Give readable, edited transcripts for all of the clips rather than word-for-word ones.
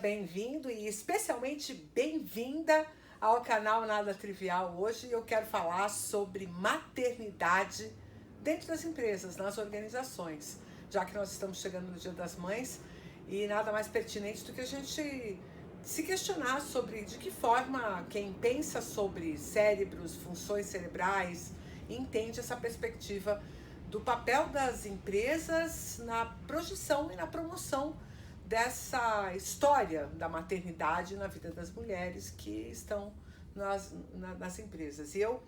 Bem-vindo e especialmente bem-vinda ao canal Nada Trivial. Hoje eu quero falar sobre maternidade dentro das empresas, nas organizações, já que nós estamos chegando no Dia das Mães e nada mais pertinente do que a gente se questionar sobre de que forma quem pensa sobre cérebros, funções cerebrais, entende essa perspectiva do papel das empresas na projeção e na promoção dessa história da maternidade na vida das mulheres que estão nas empresas. E eu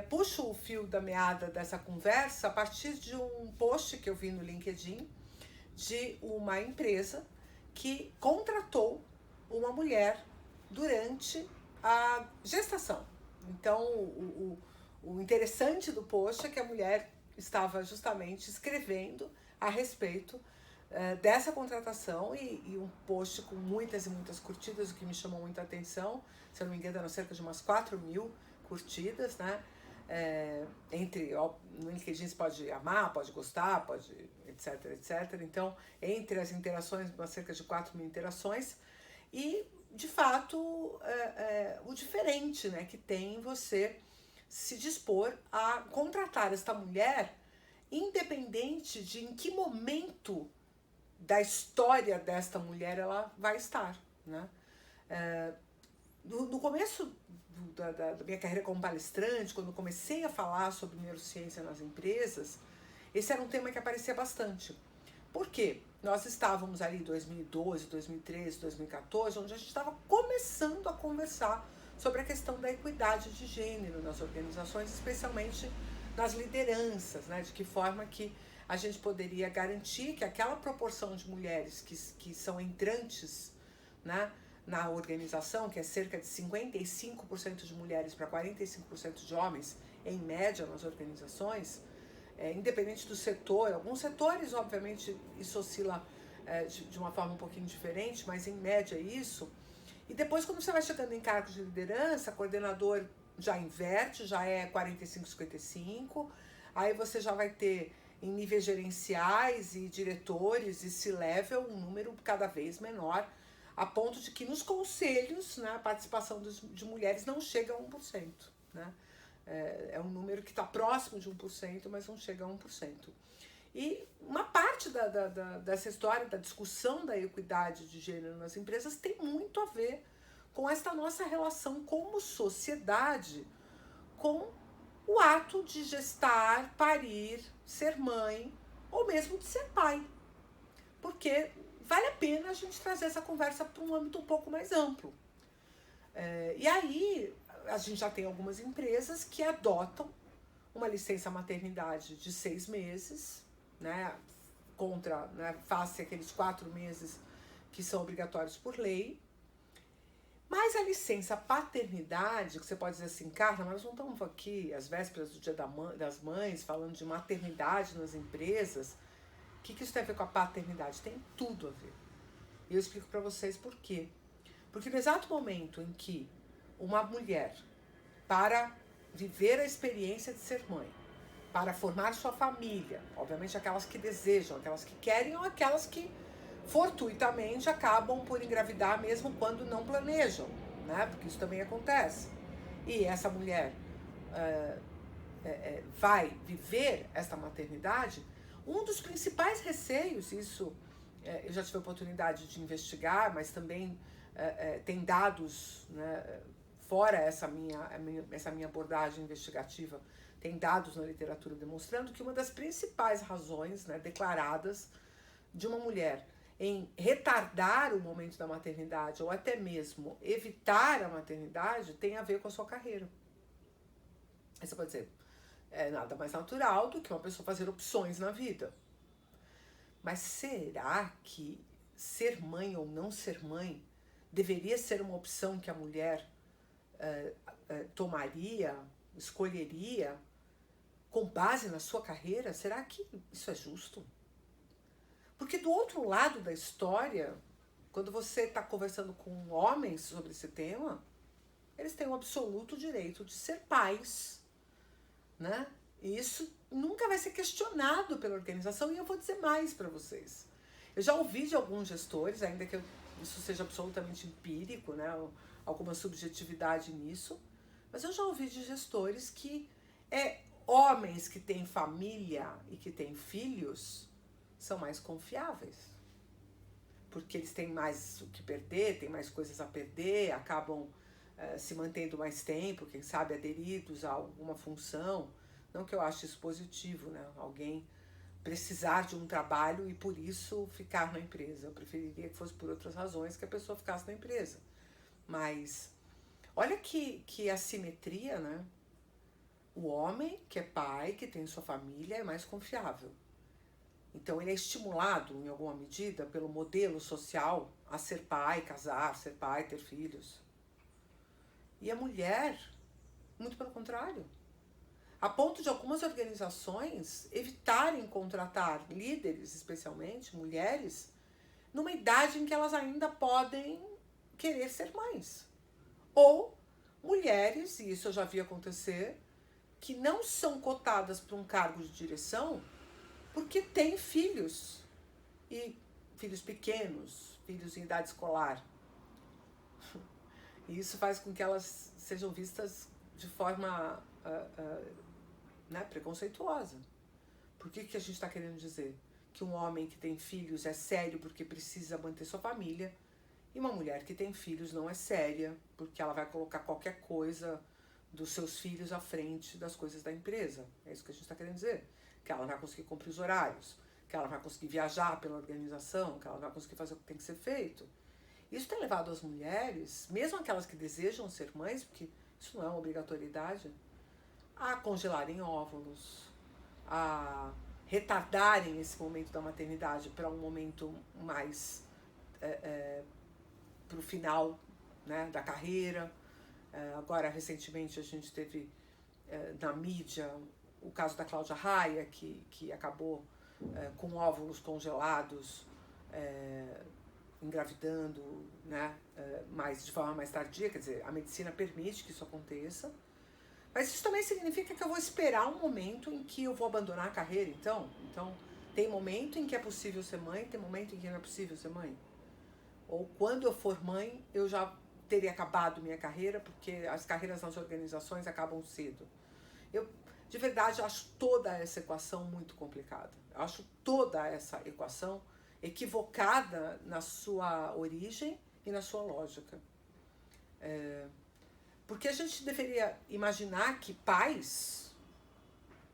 puxo o fio da meada dessa conversa a partir de um post que eu vi no LinkedIn de uma empresa que contratou uma mulher durante a gestação. Então, o interessante do post é que a mulher estava justamente escrevendo a respeito dessa contratação e um post com muitas e muitas curtidas, o que me chamou muita atenção. Se eu não me engano, eram cerca de umas 4.000 curtidas, né? No LinkedIn você pode amar, pode gostar, pode etc, etc. Então, entre as interações, umas cerca de 4.000 interações. E, de fato, o diferente, né, que tem você se dispor a contratar esta mulher, independente de em que momento da história desta mulher ela vai estar, né? No começo da minha carreira como palestrante, quando eu comecei a falar sobre neurociência nas empresas, esse era um tema que aparecia bastante. Por quê? Nós estávamos ali em 2012, 2013, 2014, onde a gente estava começando a conversar sobre a questão da equidade de gênero nas organizações, especialmente nas lideranças, né? De que forma que a gente poderia garantir que aquela proporção de mulheres que são entrantes, né, na organização, que é cerca de 55% de mulheres para 45% de homens, em média, nas organizações, independente do setor. Alguns setores, obviamente, isso oscila de uma forma um pouquinho diferente, mas em média é isso. E depois, quando você vai chegando em cargos de liderança, coordenador já inverte, já é 45-55, aí você já vai ter em níveis gerenciais e diretores e C-level um número cada vez menor, a ponto de que nos conselhos, né, a participação de mulheres não chega a 1%. Né? É um número que está próximo de 1%, mas não chega a 1%. E uma parte dessa história, da discussão da equidade de gênero nas empresas, tem muito a ver com esta nossa relação como sociedade com o ato de gestar, parir, ser mãe ou mesmo de ser pai. Porque vale a pena a gente trazer essa conversa para um âmbito um pouco mais amplo. E aí a gente já tem algumas empresas que adotam uma licença maternidade de 6 meses, né, face aqueles 4 meses que são obrigatórios por lei. Mas a licença paternidade, que você pode dizer assim, Carla, mas nós não estamos aqui às vésperas do Dia das Mães, falando de maternidade nas empresas. O que isso tem a ver com a paternidade? Tem tudo a ver. E eu explico para vocês por quê. Porque no exato momento em que uma mulher, para viver a experiência de ser mãe, para formar sua família, obviamente aquelas que desejam, aquelas que querem ou aquelas que fortuitamente acabam por engravidar mesmo quando não planejam, né? Porque isso também acontece. E essa mulher vai viver esta maternidade, um dos principais receios, isso eu já tive a oportunidade de investigar, mas também tem dados, né, fora essa minha abordagem investigativa, tem dados na literatura demonstrando que uma das principais razões, né, declaradas de uma mulher em retardar o momento da maternidade ou até mesmo evitar a maternidade tem a ver com a sua carreira. Aí você pode dizer, é nada mais natural do que uma pessoa fazer opções na vida. Mas será que ser mãe ou não ser mãe deveria ser uma opção que a mulher tomaria, escolheria com base na sua carreira? Será que isso é justo? Porque do outro lado da história, quando você está conversando com homens sobre esse tema, eles têm o absoluto direito de ser pais, né? E isso nunca vai ser questionado pela organização. E eu vou dizer mais para vocês. Eu já ouvi de alguns gestores, ainda que eu isso seja absolutamente empírico, né? Alguma subjetividade nisso, mas eu já ouvi de gestores que homens que têm família e que têm filhos são mais confiáveis, porque eles têm mais o que perder, têm mais coisas a perder, acabam se mantendo mais tempo, quem sabe aderidos a alguma função. Não que eu ache isso positivo, né? Alguém precisar de um trabalho e por isso ficar na empresa. Eu preferiria que fosse por outras razões que a pessoa ficasse na empresa. Mas olha que assimetria, né? O homem que é pai, que tem sua família, é mais confiável. Então ele é estimulado, em alguma medida, pelo modelo social a ser pai, casar, ser pai, ter filhos. E a mulher, muito pelo contrário. A ponto de algumas organizações evitarem contratar líderes, especialmente mulheres, numa idade em que elas ainda podem querer ser mães. Ou mulheres, e isso eu já vi acontecer, que não são cotadas para um cargo de direção porque têm filhos. E filhos pequenos, filhos em idade escolar. E isso faz com que elas sejam vistas de forma né, preconceituosa. Por que a gente está querendo dizer que um homem que tem filhos é sério porque precisa manter sua família e uma mulher que tem filhos não é séria porque ela vai colocar qualquer coisa dos seus filhos à frente das coisas da empresa? É isso que a gente está querendo dizer. Que ela vai conseguir cumprir os horários, que ela vai conseguir viajar pela organização, que ela vai conseguir fazer o que tem que ser feito. Isso tem levado as mulheres, mesmo aquelas que desejam ser mães, porque isso não é uma obrigatoriedade, a congelarem óvulos, a retardarem esse momento da maternidade para um momento mais para o final, né, da carreira. Agora, recentemente, a gente teve na mídia o caso da Cláudia Raia, que acabou com óvulos congelados, engravidando, né, mas de forma mais tardia. Quer dizer, a medicina permite que isso aconteça. Mas isso também significa que eu vou esperar um momento em que eu vou abandonar a carreira, então? Então, tem momento em que é possível ser mãe, tem momento em que não é possível ser mãe. Ou quando eu for mãe, eu já teria acabado minha carreira, porque as carreiras nas organizações acabam cedo. Eu, de verdade, acho toda essa equação muito complicada. Eu acho toda essa equação equivocada na sua origem e na sua lógica. Porque a gente deveria imaginar que pais,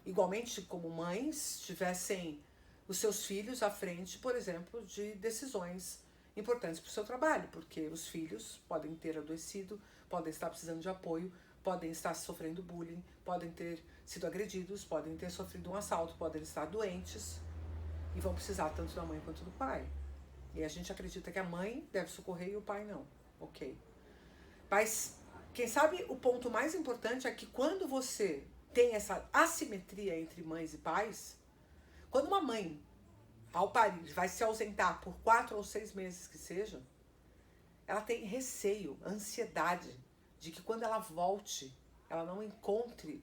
igualmente como mães, tivessem os seus filhos à frente, por exemplo, de decisões importantes para o seu trabalho, porque os filhos podem ter adoecido, podem estar precisando de apoio, podem estar sofrendo bullying, podem ter sido agredidos, podem ter sofrido um assalto, podem estar doentes e vão precisar tanto da mãe quanto do pai. E a gente acredita que a mãe deve socorrer e o pai não. Ok. Mas quem sabe o ponto mais importante é que quando você tem essa assimetria entre mães e pais, quando uma mãe, ao parir, vai se ausentar por 4 ou 6 meses que seja, ela tem receio, ansiedade de que quando ela volte, ela não encontre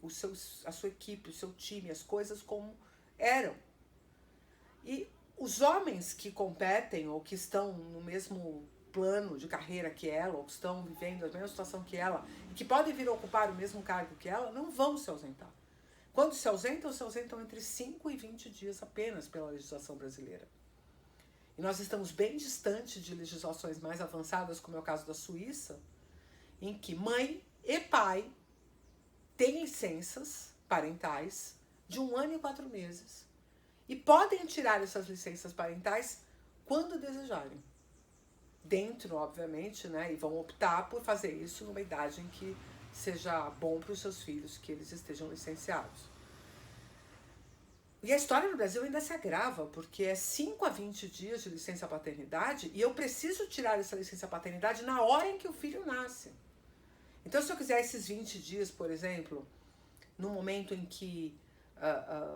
a sua equipe, o seu time, as coisas como eram. E os homens que competem ou que estão no mesmo plano de carreira que ela, ou que estão vivendo a mesma situação que ela, e que podem vir a ocupar o mesmo cargo que ela, não vão se ausentar. Quando se ausentam entre 5 e 20 dias apenas pela legislação brasileira. E nós estamos bem distante de legislações mais avançadas, como é o caso da Suíça, em que mãe e pai têm licenças parentais de 1 ano e 4 meses. E podem tirar essas licenças parentais quando desejarem. Dentro, obviamente, né? E vão optar por fazer isso numa idade em que seja bom para os seus filhos que eles estejam licenciados. E a história no Brasil ainda se agrava, porque é 5 a 20 dias de licença paternidade e eu preciso tirar essa licença paternidade na hora em que o filho nasce. Então, se eu quiser esses 20 dias, por exemplo, no momento em que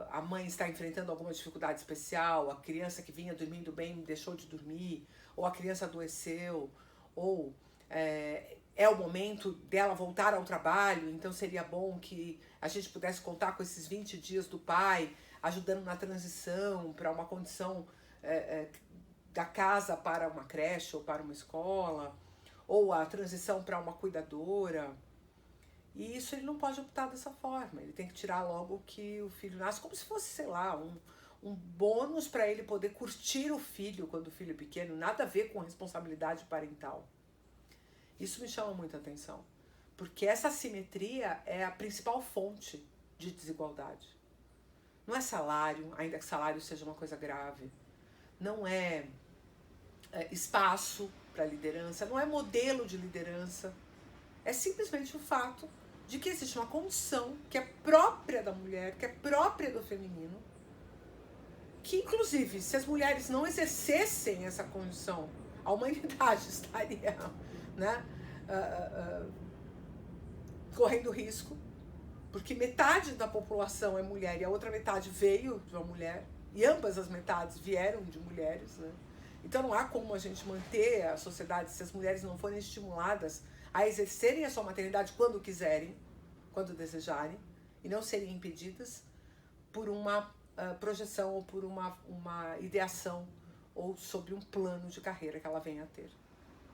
a mãe está enfrentando alguma dificuldade especial, a criança que vinha dormindo bem deixou de dormir, ou a criança adoeceu, ou é o momento dela voltar ao trabalho, então seria bom que a gente pudesse contar com esses 20 dias do pai, ajudando na transição para uma condição da casa para uma creche ou para uma escola, ou a transição para uma cuidadora. E isso ele não pode optar dessa forma. Ele tem que tirar logo que o filho nasce, como se fosse, sei lá, um bônus para ele poder curtir o filho quando o filho é pequeno, nada a ver com responsabilidade parental. Isso me chama muita atenção, porque essa assimetria é a principal fonte de desigualdade. Não é salário, ainda que salário seja uma coisa grave. Não é espaço para liderança, não é modelo de liderança. É simplesmente o fato de que existe uma condição que é própria da mulher, que é própria do feminino, que inclusive, se as mulheres não exercessem essa condição, a humanidade estaria, né, correndo risco, porque metade da população é mulher e a outra metade veio de uma mulher, e ambas as metades vieram de mulheres, né? Então não há como a gente manter a sociedade se as mulheres não forem estimuladas a exercerem a sua maternidade quando quiserem, quando desejarem, e não serem impedidas por uma projeção ou por uma ideação ou sobre um plano de carreira que ela venha a ter,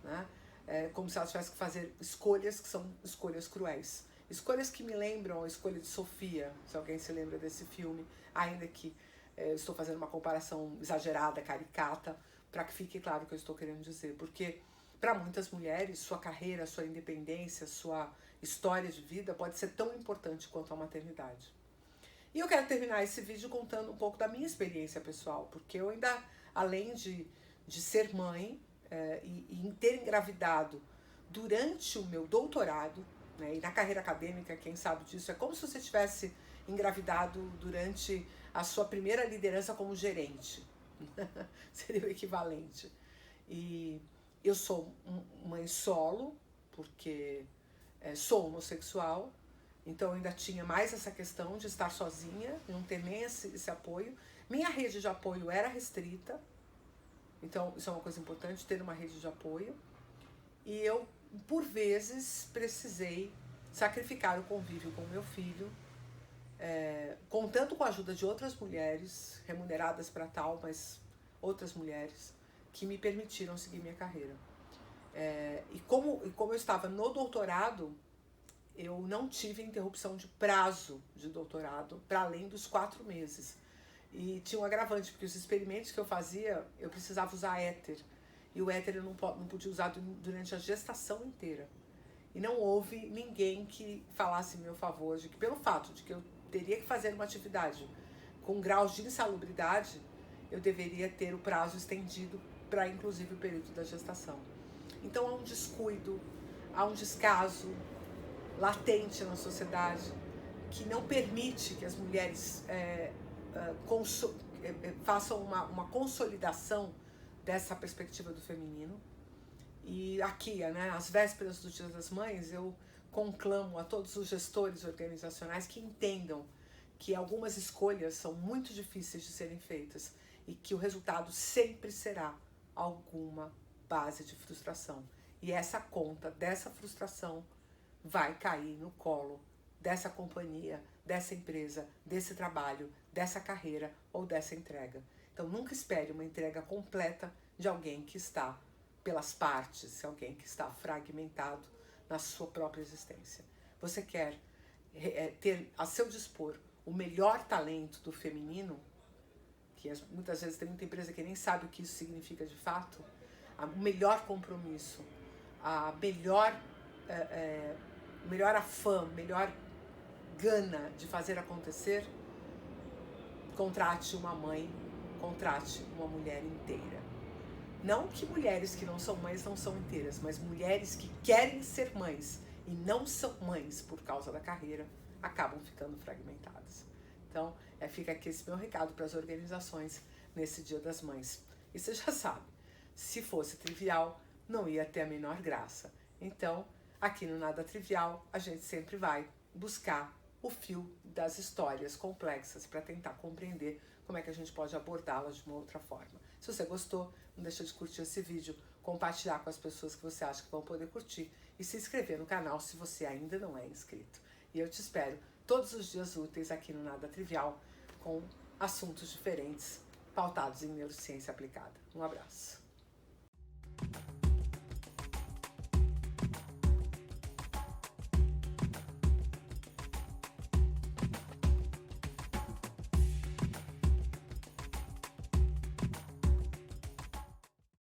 né? É como se ela tivesse que fazer escolhas que são escolhas cruéis. Escolhas que me lembram a escolha de Sofia, se alguém se lembra desse filme, ainda que estou fazendo uma comparação exagerada, caricata, para que fique claro o que eu estou querendo dizer, porque para muitas mulheres, sua carreira, sua independência, sua história de vida pode ser tão importante quanto a maternidade. E eu quero terminar esse vídeo contando um pouco da minha experiência pessoal, porque eu ainda, além de ser mãe e ter engravidado durante o meu doutorado, né, e na carreira acadêmica, quem sabe disso, é como se você tivesse engravidado durante a sua primeira liderança como gerente. Seria o equivalente. E eu sou mãe solo, porque sou homossexual, então eu ainda tinha mais essa questão de estar sozinha, não ter nem esse apoio. Minha rede de apoio era restrita, então isso é uma coisa importante, ter uma rede de apoio. E eu, por vezes, precisei sacrificar o convívio com meu filho, contando com a ajuda de outras mulheres, remuneradas para tal, mas outras mulheres, que me permitiram seguir minha carreira. E como eu estava no doutorado, eu não tive interrupção de prazo de doutorado para além dos 4 meses. E tinha um agravante, porque os experimentos que eu fazia, eu precisava usar éter. E o éter eu não podia usar durante a gestação inteira. E não houve ninguém que falasse em meu favor, de que pelo fato de que eu teria que fazer uma atividade com graus de insalubridade, eu deveria ter o prazo estendido para inclusive o período da gestação. Então há um descuido, há um descaso latente na sociedade que não permite que as mulheres façam uma consolidação dessa perspectiva do feminino. E aqui, né, às vésperas do Dia das Mães, eu conclamo a todos os gestores organizacionais que entendam que algumas escolhas são muito difíceis de serem feitas e que o resultado sempre será alguma base de frustração. E essa conta dessa frustração vai cair no colo dessa companhia, dessa empresa, desse trabalho, dessa carreira ou dessa entrega. Então nunca espere uma entrega completa de alguém que está pelas partes, alguém que está fragmentado na sua própria existência. Você quer ter a seu dispor o melhor talento do feminino, que muitas vezes tem muita empresa que nem sabe o que isso significa de fato, o melhor compromisso, a melhor afã, melhor gana de fazer acontecer, contrate uma mãe, contrate uma mulher inteira. Não que mulheres que não são mães não são inteiras, mas mulheres que querem ser mães e não são mães por causa da carreira, acabam ficando fragmentadas. Então, fica aqui esse meu recado para as organizações nesse Dia das Mães. E você já sabe, se fosse trivial, não ia ter a menor graça. Então, aqui no Nada Trivial, a gente sempre vai buscar o fio das histórias complexas para tentar compreender como é que a gente pode abordá-las de uma outra forma. Se você gostou, não deixa de curtir esse vídeo, compartilhar com as pessoas que você acha que vão poder curtir e se inscrever no canal se você ainda não é inscrito. E eu te espero todos os dias úteis aqui no Nada Trivial com assuntos diferentes pautados em neurociência aplicada. Um abraço.